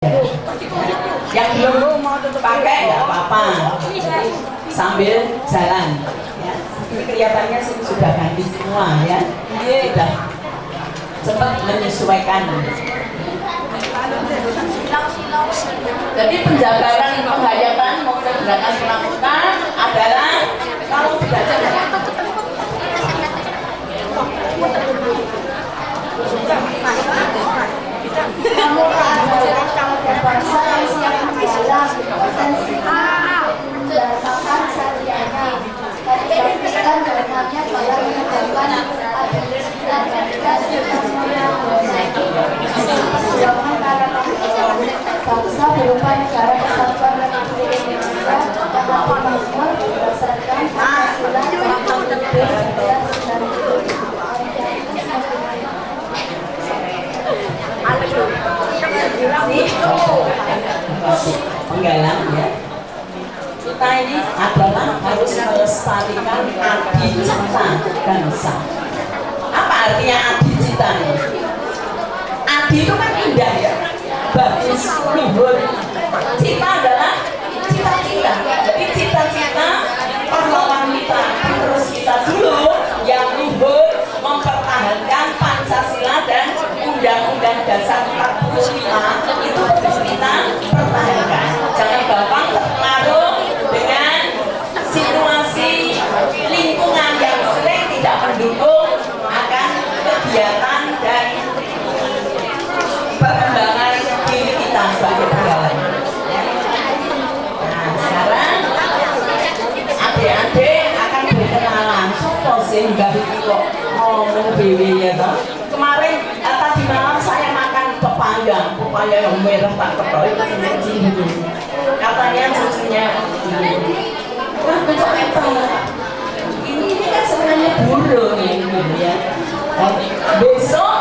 Yang belum mau tutup pakai nggak apa-apa, sambil jalan ya. Ini kelihatannya sudah ganti semua ya, sudah cepat menyesuaikan. Jadi penjabaran penghayatan maupun gerakan pramuka adalah kalau belajar pramuka adalah bangsa yang siap menjalan potensi mendatangkan sariana dan dipastikan dalamnya dalam menegakkan abilitas dan perjuangan para bangsa berupa negara kesatuan Republik Indonesia yang dibangun berdasarkan Pancasila dan penggalang ya. Kita ini adalah harus melestarikan adicita bangsa. Apa artinya adicita ini? Adi itu kan indah ya, bagus, luhur. Cita adalah cita-cita. Jadi cita-cita pahlawan kita, terus kita dulu yang luhur mempertahankan Pancasila dan Undang-Undang Dasar 45 itu harus kita pertahankan. Jangan gampang terpengaruh dengan situasi lingkungan yang sering tidak mendukung akan kegiatan dan perkembangan diri kita sebagai penggalang. Nah, sekarang adik-adik akan berkenalan. Sopo sih mbak itu kok ngomong BW ya toh? Kemarin tadi malam saya makan pepaya yang merah tak kepala itu gitu. Katanya susunya ini kan sebenarnya burung ini ya. Besok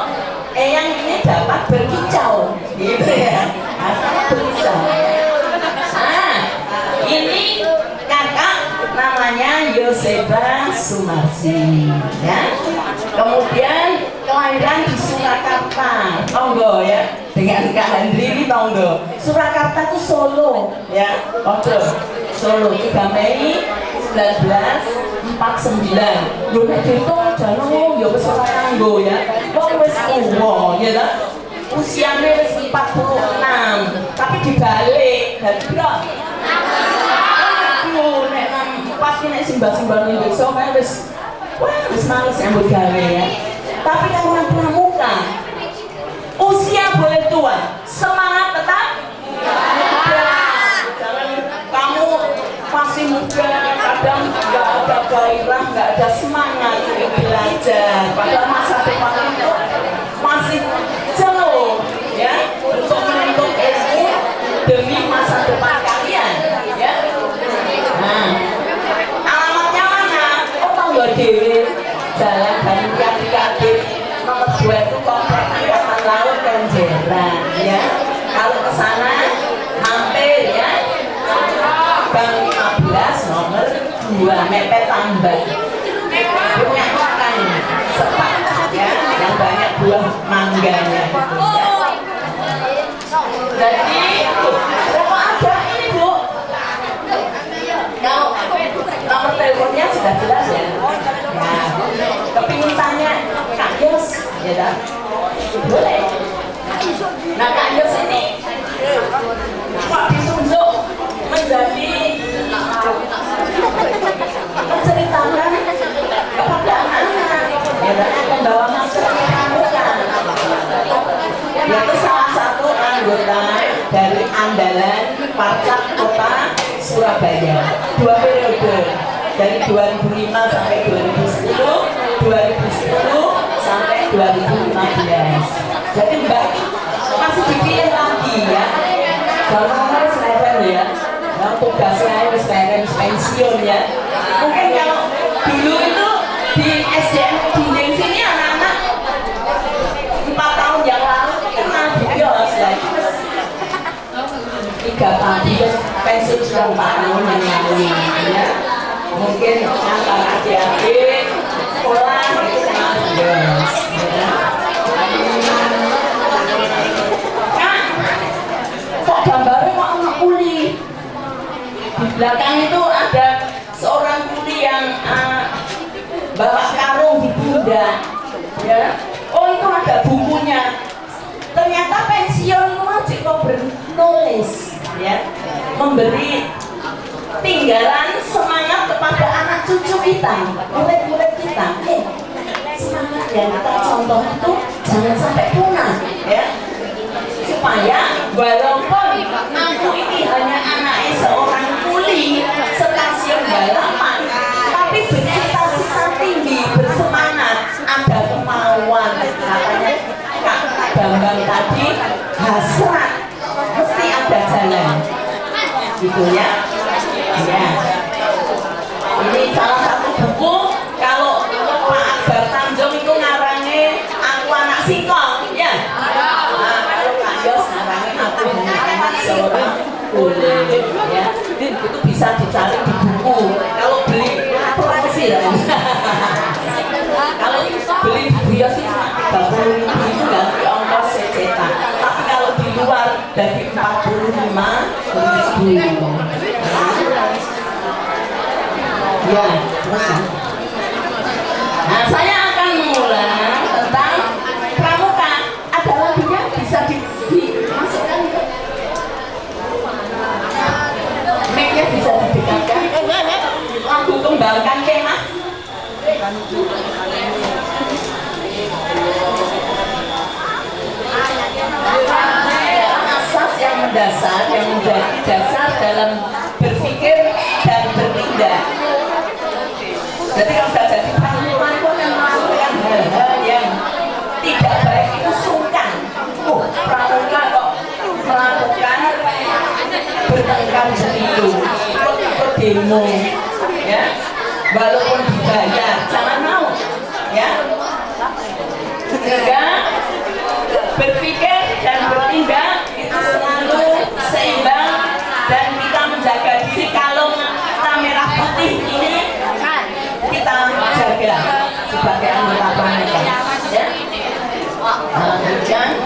yang ini dapat berkicau gitu ya, asalnya berkicau. Ini kakak namanya Yosefa Sumarsi ya. Kemudian kelahiran di Surakarta, Tonggo ya, dengan Kak Hendri ini Tonggo. Surakarta itu Solo ya, Solo 3 Mei 1949. Lho nek diitung jane ya wis ora kanggo ya. Wong wis tuwa ya ta. Usiane wis 46, tapi dibalik dadi piro? Aduh nek 64 ki nek simbah-simbah ning desa kae wis wis males nyambut gawe ya. Tapi karena pramuka usia boleh tua, semangat tetap muda. Jangan kamu masih muda, kadang nggak ada gairah, nggak ada semangat untuk belajar. Padahal masa depan itu masih jauh ya, untuk menuntut ilmu demi masa depan kalian ya. Nah, alamatnya mana? Oh, Tonggo Dewi, Jalan Banyu Yati nomor 2 itu komplek Angkatan Laut Kenjeran ya. Kalau ke sana hampir ya, Gang 15 nomor 2 mepet tambah. Punya makan sepat ya, yang banyak buah mangganya gitu ya. Jadi kalau ada ini Bu, kalau nomor teleponnya sudah jelas ya. Nah, kepingin tanya Kak Yos ya dah, boleh. Nah Kak Yos ini kok ditunjuk menjadi menceritakan kepada anak-anak ya dah, membawa masyarakat pramuka. Yaitu salah satu anggota dari Andalan Parcak Kota Surabaya 2 periode dari 2005 sampai 2010, 2010 sampai 2015. Jadi Mbak masih dipilih lagi ya. Kalau harus leren ya, yang tugasnya harus leren pensiun ya. Mungkin kalau dulu itu di SDM dinding sini anak-anak 4 tahun yang lalu pernah dibios lagi 3 tahun pensiun sudah 4 tahun yang lalu ya. Mungkin antara adik-adik sekolah itu pernah dibios ya. belakang itu ada seorang kuli yang bawa karung di pundak, ya. Oh itu ada bukunya. Ternyata pensiun wajib kok bernulis, ya, memberi tinggalan semangat kepada anak cucu kita, murid-murid kita. Semangat ya, kita contoh itu jangan sampai punah, ya. Supaya walaupun aku ini hanya anaknya seorang kuli stasiun balapan, tapi bercita-cita tinggi, bersemangat, ada kemauan. Katanya Kak Bambang tadi, hasrat mesti ada jalan, gitu ya. Ya, ini salah satu buku. Kalau Pak Akbar Tanjung itu ngarangnya Aku Anak Singkong, ya. Nah, kalau Kak Yos ngarangnya Aku Anak Seorang Kuli, ya. Itu bisa dicari di buku. Kalau beli promosi ya. Kalau beli di Bios itu 30.000 itu ganti ongkos cetak. Tapi kalau di luar dari 45.000. Ya, terus ya. Nah, saya akan mengulang tentang pramuka. Ada lagunya bisa dimasukkan ke mic-nya, bisa didekatkan. Lagu Kembangkan Kemah. Asas yang mendasar, yang menjadi dasar dalam berpikir dan bertindak. Jadi kalau sudah jadi pramuka itu akan melakukan hal-hal yang tidak baik, itu sungkan. Pramuka kok melakukan bertengkar sendiri, ikut demo, ya, walaupun dibayar, jangan mau, ya. Sehingga berpikir dan bertindak itu selalu seimbang, dan kita menjaga diri. Kalau kita merah putih ini kita jaga sebagai anggota pramuka, ya. Kemudian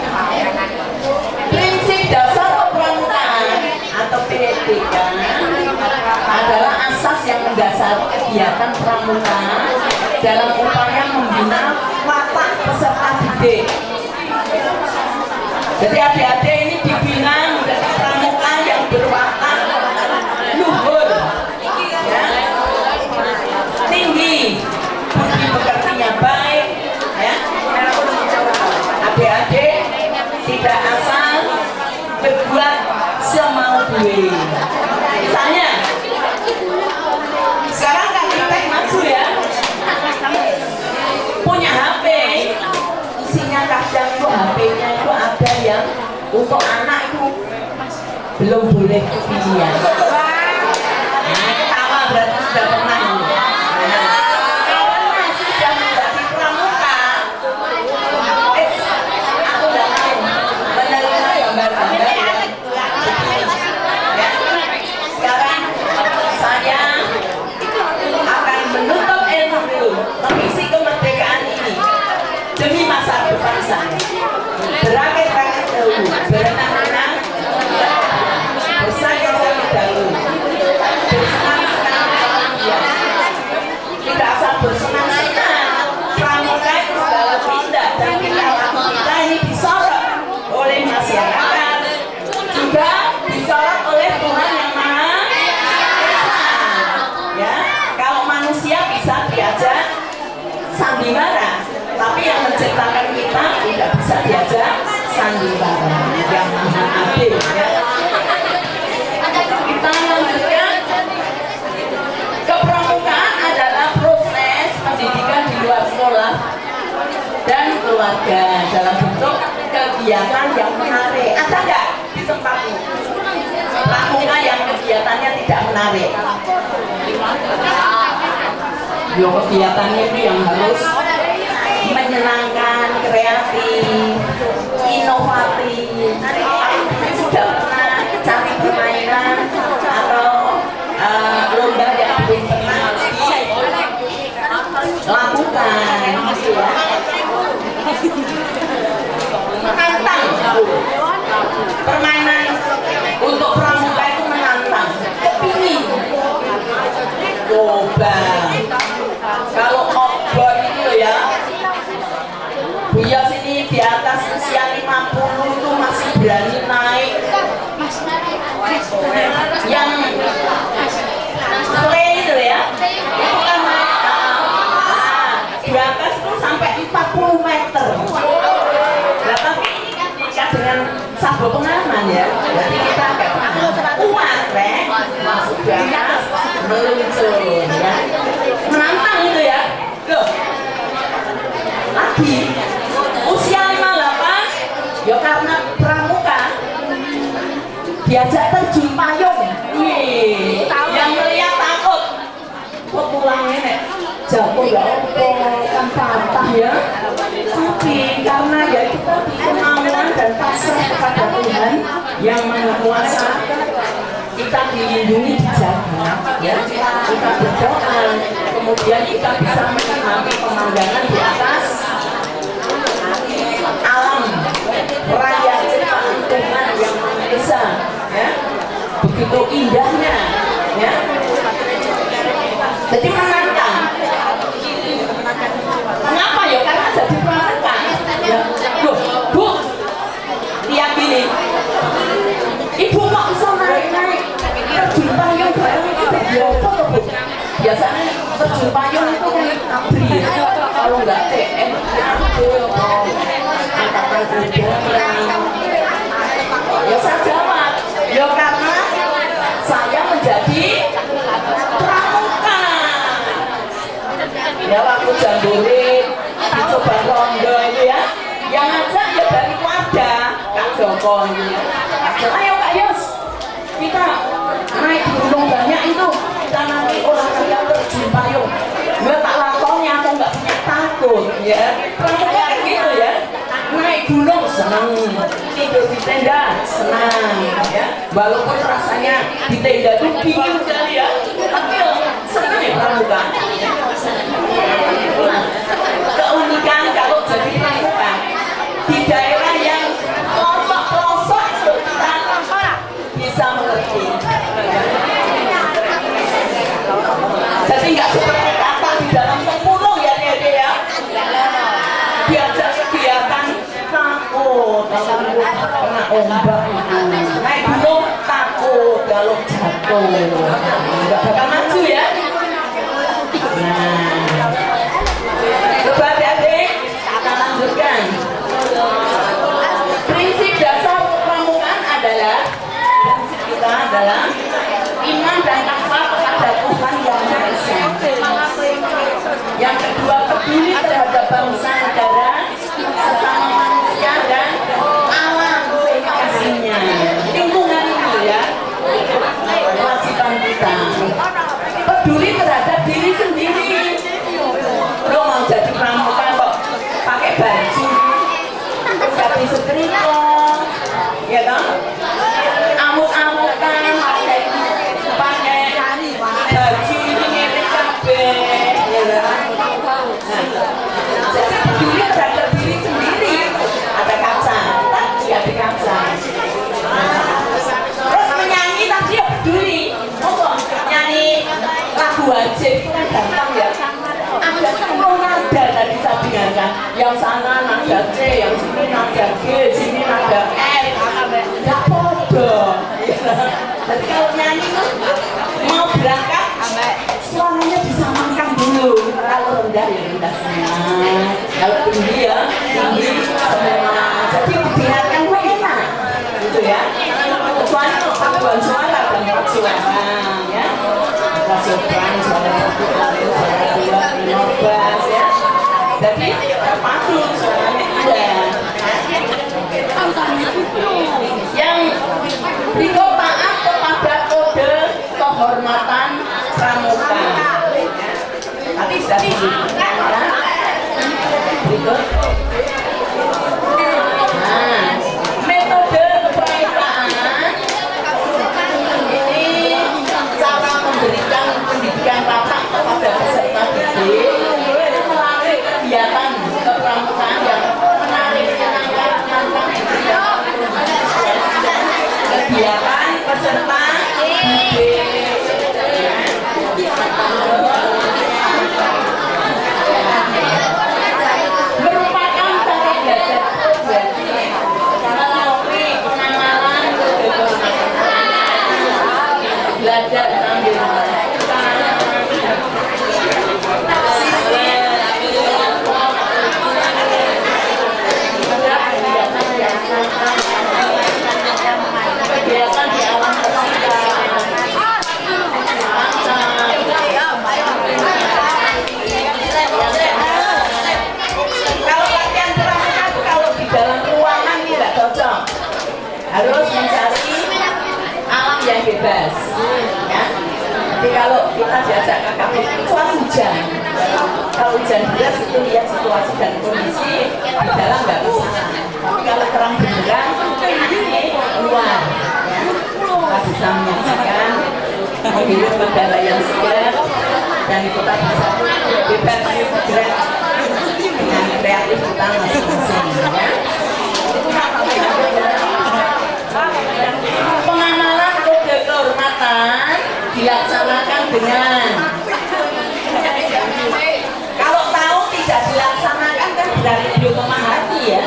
prinsip dasar kepramukaan atau PDK adalah asas yang mendasari kegiatan pramuka dalam upaya membina watak peserta didik. Jadi adik-adik ini dibina menjadi pramuka yang berwatak luhur, ya, tinggi, budi pekertinya baik, ya. Adik-adik tidak asal berbuat semau gue. Misalnya sekarang kan kita maju, ya, punya HP, isinya kadang itu HP-nya itu ada yang untuk anak itu belum boleh kepikiran. Nah, ketawa berarti sudah pernah. Karena sudah menjadi pramuka, aku nggak tahu menerima gambar-gambar ya. Sekarang saya akan menutup ilmu dulu, mengisi kemerdekaan ini demi masa depan saya. Berakit-rakit dahulu, berenang-renang bersayap-sayap dahulu, bersenang-senang bahagia. Tidak asal bersenang-senang, pramuka itu segala pindah, dan kita ini disorot oleh masyarakat, juga disorot oleh Tuhan Yang Maha Esa. Ya, kalau manusia bisa diajak sandiwara, tapi yang menciptakan kita tidak bisa diajak sandiwara. Yang Maha Adil, ya. Kita lanjutkan. Kepramukaan adalah proses pendidikan di luar sekolah dan keluarga dalam bentuk kegiatan yang menarik. Ada nggak di tempatmu pramuka yang kegiatannya tidak menarik? Yo, kegiatannya itu yang harus menyenangkan, kreatif, inovatif. Sudah pernah cari permainan atau lomba yang belum pernah lakukan, ya. Menantang. Permainan untuk pramuka itu menantang, kepingin yang sore itu ya, itu kan di atas itu sampai 40 meter. Nah, tapi jika dengan sabuk pengaman ya, jadi kita agak kuat, masuk di atas, meluncur, ya, menantang itu ya. Loh, lagi usia 58, ya karena pramuka, diajak terjun payung. Wih, yang melihat takut, kok pulangnya nek jatuh ya kan patah ya. Tapi karena ya kita kemauan dan pasrah kepada Tuhan yang Maha Kuasa, kita dilindungi, dijaga, ya. Kita berdoa, kemudian kita bisa menikmati pemandangan di atas alam raya ciptaan Tuhan yang Maha Esa, ya. Begitu indahnya, ya. Jadi menantang. Kenapa ya? Karena jadi pramuka. Ya, loh, Bu, lihat gini. Ibu kok bisa naik-naik terjun payung bareng itu biasa tuh, Bu? Biasanya terjun payung itu kan abri. Kalau nggak TM, angkatan udara. Ya saya jawab, ya karena saya menjadi pramuka. Ya waktu jambore dicoba rondo itu ya, yang ngajak ya dari Wadah Kak Joko ini ya. Ayo Kak Yos, kita naik gunung banyak itu, kita nanti olahraga terjun payung. Nggak tak lakonnya, aku nggak punya takut ya. Pramuka kayak gitu ya, naik gunung senang, tidur di tenda senang ya. Walaupun rasanya di tenda itu dingin sekali ya, tapi senang ya pramuka. Nah, keunikan kalau jadi pramuka di daerah yang pelosok-pelosok kita bisa mengerti. Jadi nggak seperti kata di dalam tempurung ya Dede ya. Diajak kegiatan takut kena ombak itu. Naik gunung takut kalau jatuh. Nggak bakal maju ya. Nah, coba adik-adik kita lanjutkan. Prinsip dasar pramukaan adalah, prinsip kita adalah iman dan takwa kepada Tuhan yang Maha Esa. Yang kedua, peduli terhadap bangsa, negara, sesama manusia dan alam sekitarnya, lingkungan itu ya, kewajiban kita. Peduli terhadap diri sendiri. Lo mau jadi pramuka kok pakai baju jadi setrika, ya toh? Amuk-amukan pakai baju ini ngepet kabeh, ya toh? Nah, jadi peduli terhadap diri sendiri. Ada kaca, tadi ada kaca. Terus menyanyi tadi ya peduli. Kok nyanyi lagu wajib itu kan gampang ya. Ada 10 nada tadi saya dengarkan. Yang sana nada C, yang sini nada G, sini nada F. Nggak bodoh. Jadi kalau nyanyi tuh mau berangkat, suaranya disamakan dulu. Kalau rendah ya rendah semua. Kalau tinggi ya tinggi semua. Jadi didengarkan tuh enak, gitu ya. Kecuali kalau paduan suara dan empat suara, ya. Kita sopran, suara satu, suara dua, bass ya. Jadi padu suaranya indah. Yang berikut taat kepada kode kehormatan pramuka. Tapi sudah disebutkan ya. Berikut. Nah, metode kepramukaan ini cara memberikan pendidikan rata kepada peserta didik melalui kegiatan kepramukaan yang menarik, menyenangkan, kegiatan peserta didik merupakan cara belajar melalui pengenalan kode kehormatan. yang bebas ya. Tapi kalau kita diajak ke kafe kecuali hujan, kalau hujan deras itu lihat situasi dan kondisi di dalam nggak bisa. Tapi kalau terang benderang ini keluar ya. Kita bisa menyaksikan menghirup udara yang segar dan kita bisa bebas bergerak dengan kreatif kita masing-masing ya. Pengamalan kode kehormatan dilaksanakan dengan kalau tahu tidak dilaksanakan kan berarti belum memahami ya.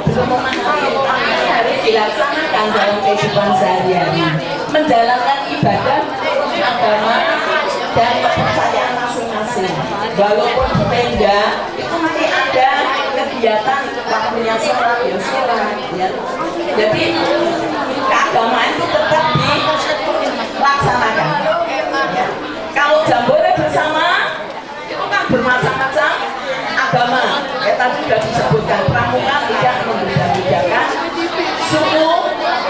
Belum memahami, harus dilaksanakan dalam kehidupan sehari-hari, menjalankan ibadah agama dan kepercayaan masing-masing. Walaupun tenda itu masih ada kegiatan waktunya sholat ya sholat ya. Jadi keagamaan itu tetap dilaksanakan ya. Kalau jambore bersama itu kan bermacam-macam agama ya, tadi sudah disebutkan pramuka tidak membeda-bedakan suku,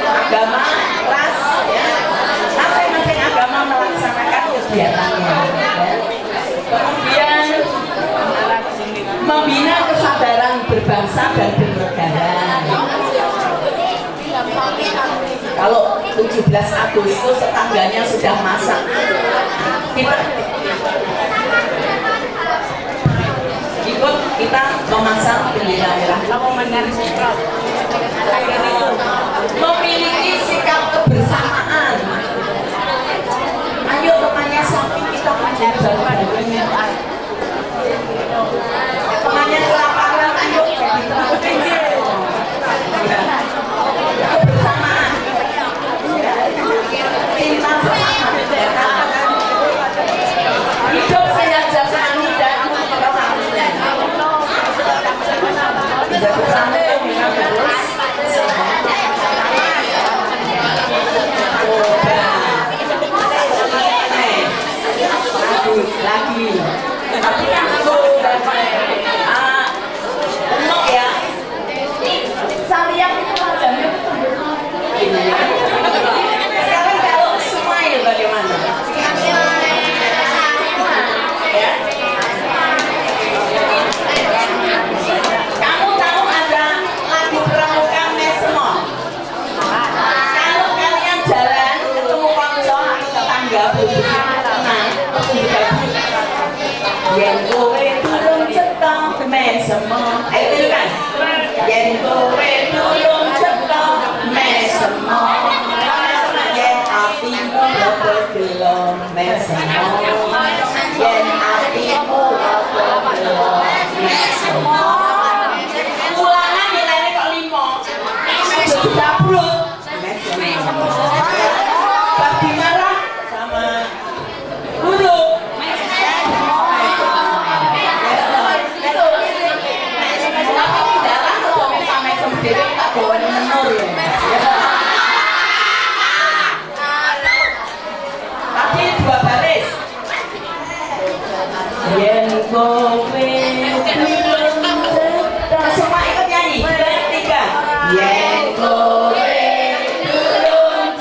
agama, ras ya. Masing-masing agama melaksanakan kegiatannya ya. Kemudian membina kesadaran berbangsa dan bernegara. Kalau 17 Agustus tetangganya sudah masak, kita memasak bendera merah. Memiliki sikap kebersamaan. Ayo temannya samping kita menjaga temannya kelaparan, ayo kebersamaan, cinta sesama, hidup sehat jasmani dan rohani. Jadi kamu harus lagi. Tapi kan aku penuh ya. Saya itu wajahnya sekarang kalau smile bagaimana? Ya. Kamu tahu ada lagu pramuka Mesmo? Kalau kalian jalan ketemu konco atau tetangga tenang, yen kowe durung cetok mesemo. Ayo dulu kan. Yen kowe durung cetok mesemo. Yen atimu rada gelo mesemo. Yen atimu rada gelo mesemo. Ulangan nilainya kok 5. Dabrut mesemo. Babi marah sama guru. Tapi 2 baris. Yen kowe durung cetok, semua ikut nyanyi. 2, 3. Yen kowe durung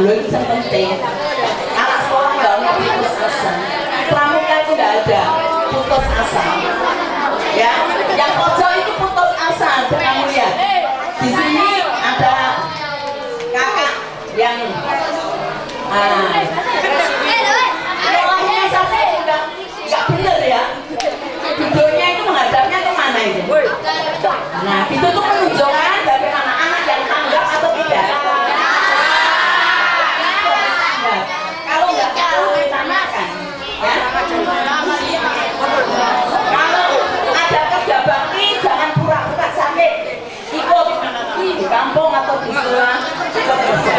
lo itu yang penting. Anak sekolah nggak mau putus asa. Pramuka itu nggak ada putus asa. Ya, yang pojok itu putus asa. Kamu lihat di sini ada kakak yang Nyolahnya saja nggak bener ya. Duduknya itu menghadapnya kemana itu? Nah, itu tuh menunjukkan bagaimana anak yang tanggap atau tidak. Nah, kalau nggak tahu ditanyakan, ya. Kalau ada kerja bakti, jangan pura-pura sakit. Ikut di kampung atau di sekolah, ikut kerja.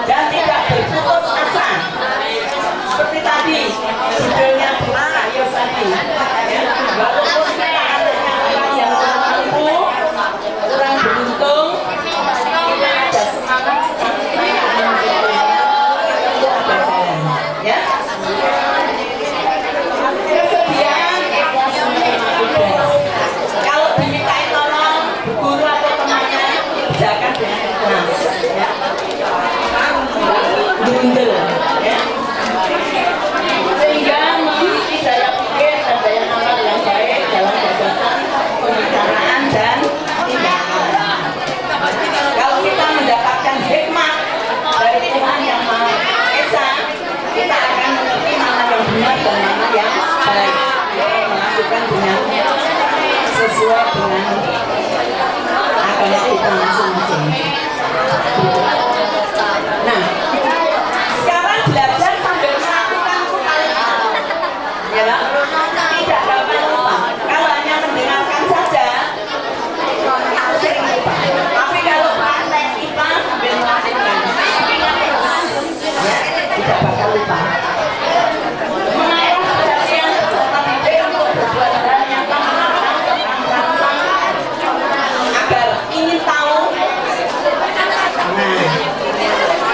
Dan tidak berputus asa. Seperti tadi, judulnya Pak Yosani. Walaupun kita adanya orang yang kurang mampu, kurang beruntung, kita ada semangat ya. Kesediaan ikhlas menerima tugas. Kalau dimintai tolong guru atau temannya, kerjakan dengan ikhlas. Ya. Bundel, ya. Sehingga memiliki daya pikir dan daya nalar yang baik dalam gagasan, pembicaraan dan tindakan. Kalau kita mendapatkan hikmah dari Tuhan yang Maha Esa, kita akan mengerti mana yang benar dan mana yang baik. Melakukan dengan sesuai dengan agama kita masing-masing. Nah, sekarang belajar sambil melakukan kepala, ya, tidak dapat lupa. Kalau hanya mendengarkan saja, itu sering lupa. Tapi kalau praktek IPA sambil melakukan, ingat terus, ya, tidak bakal lupa. Mengarah perhatian peserta didik untuk berbuat hal yang merangsang agar ingin tahu. Nah,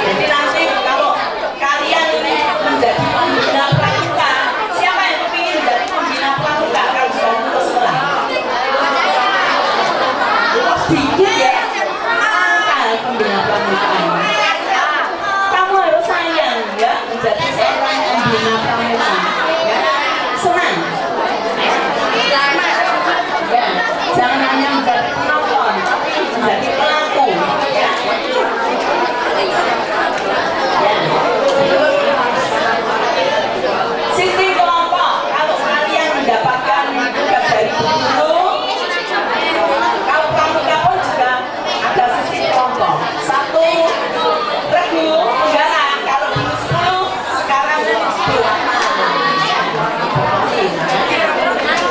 jadi nanti kalau kalian ini menjadi pembina pramuka, siapa yang ingin menjadi pembina pramuka kalau sudah lulus sekolah? Sedikit ya, kalau pembina pramuka. Kamu harus sayang ya menjadi seorang pembina pramuka. Ya. Senang. Ya, jangan hanya menjadi penonton, tapi menjadi pelaku. Ya. Sistem kelompok, kalau kalian mendapatkan tugas dari guru, kalau pramuka pun juga ada sistem kelompok. Satu regu penggarap, kalau dulu 10, sekarang 8. Kemudian yang kedua,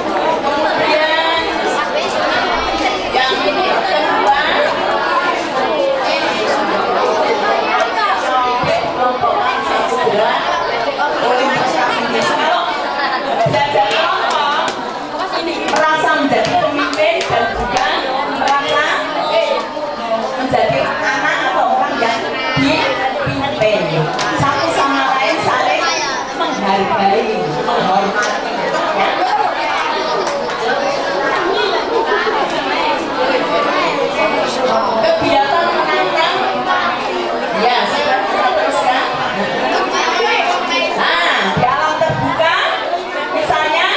kelompok adalah kalau belajar kelompok merasa menjadi pemimpin dan juga merasa menjadi anak atau orang yang dipimpin, satu sama lain saling menghargai, menghormati, ya. Kegiatan menantang, ya, sudah kita teruskan. Nah, di alam terbuka, misalnya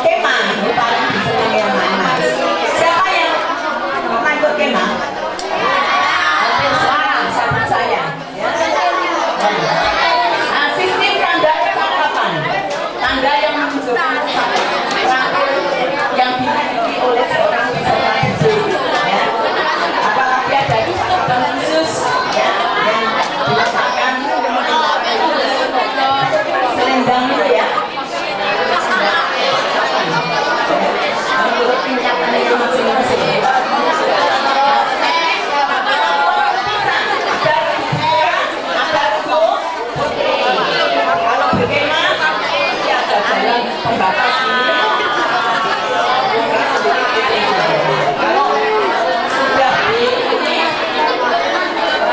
kemah, ini paling bisa kemah. Siapa yang pernah ikut kemah? Hampir semua, sahabat saya. Nah, sistem tanda kecakapan, tanda yang menunjukkan terakhir yang dimiliki oleh seorang peserta didik, ya. Apakah dia ada kebutuhan khusus, ya, yang diletakkan selendang itu, ya. Menurut tingkatan itu masing-masing. Kalau berkemah, ya ada jalan pembatas ini. Kalau sudah ini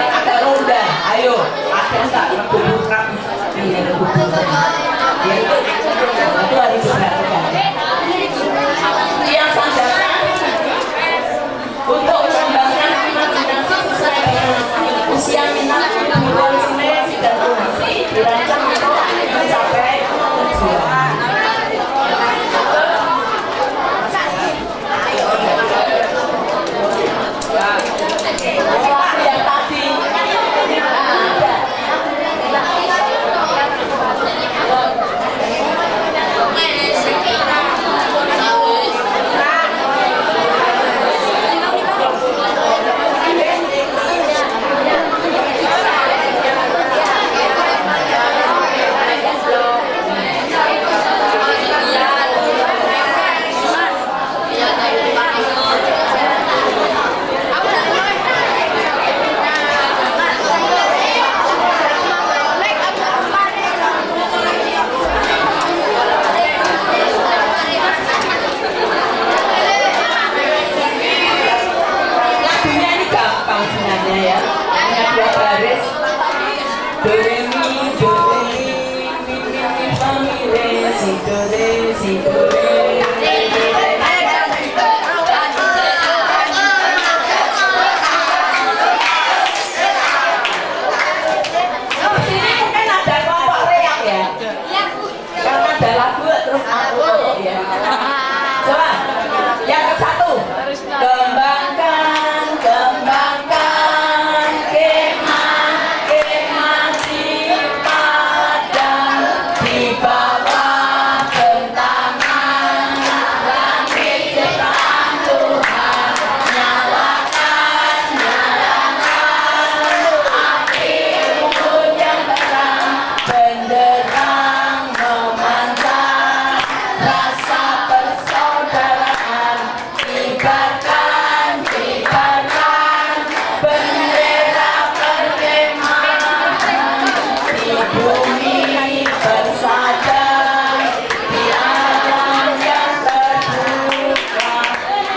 ada ronda, ayo, ada enggak rebut-rebut ini rebut-rebut. Ya itu harus diperhatikan. Hiasan dasar untuk mengembangkan imajinasi sesuai dengan usianya. si do re. Sini mungkin ada kelompok reak ya. Karena ada lagu terus aku ya. Coba yang ke satu. Kembangkan, kembangkan kemah di padang, di bawah bentangan langit ciptaan Tuhan. Nyalakan, nyalakan api unggun yang terang, benderang memancar rasa persaudaraan. Kibarkan, kibarkan bendera perkemahan di bumi bersandar di alam yang terbuka.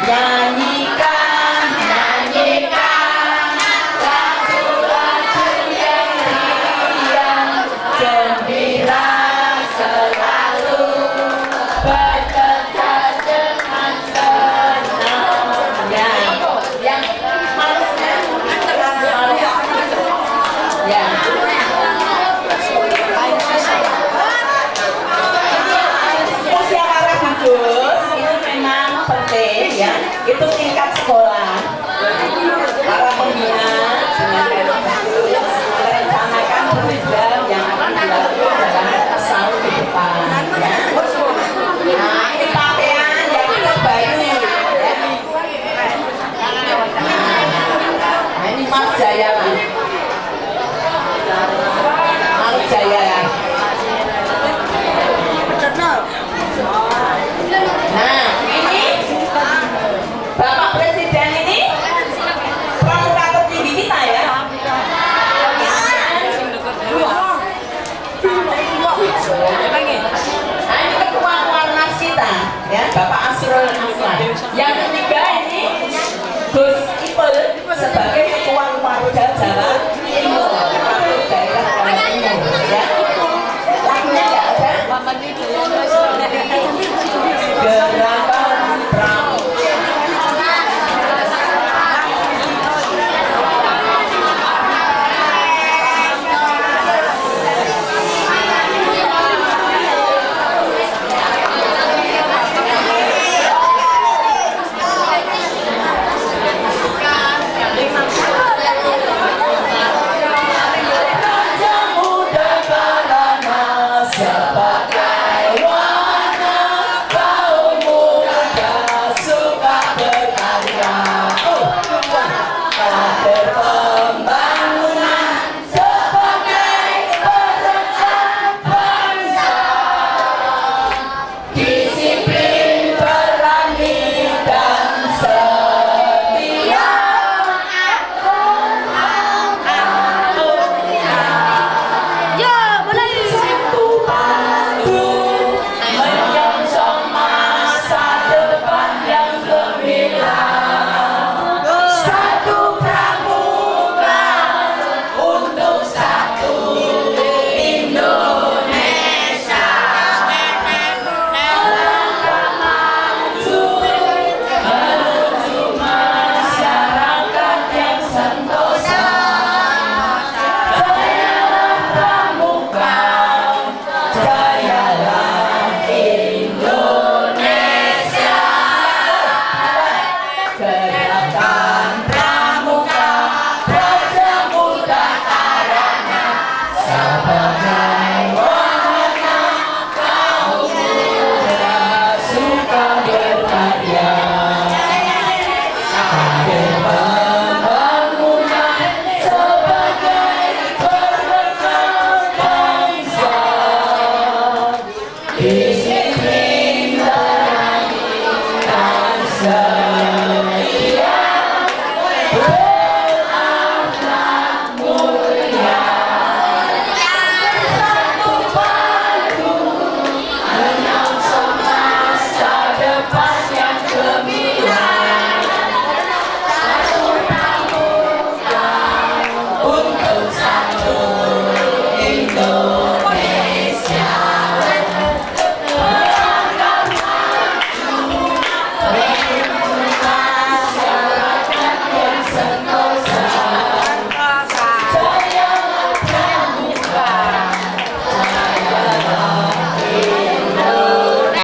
Nyanyikan, nyanyikan lagu-lagu yang riang, gembira selalu bekerja dengan senang. Yang malesnya ya. Musyawarah kudus itu memang penting ya. Itu tingkat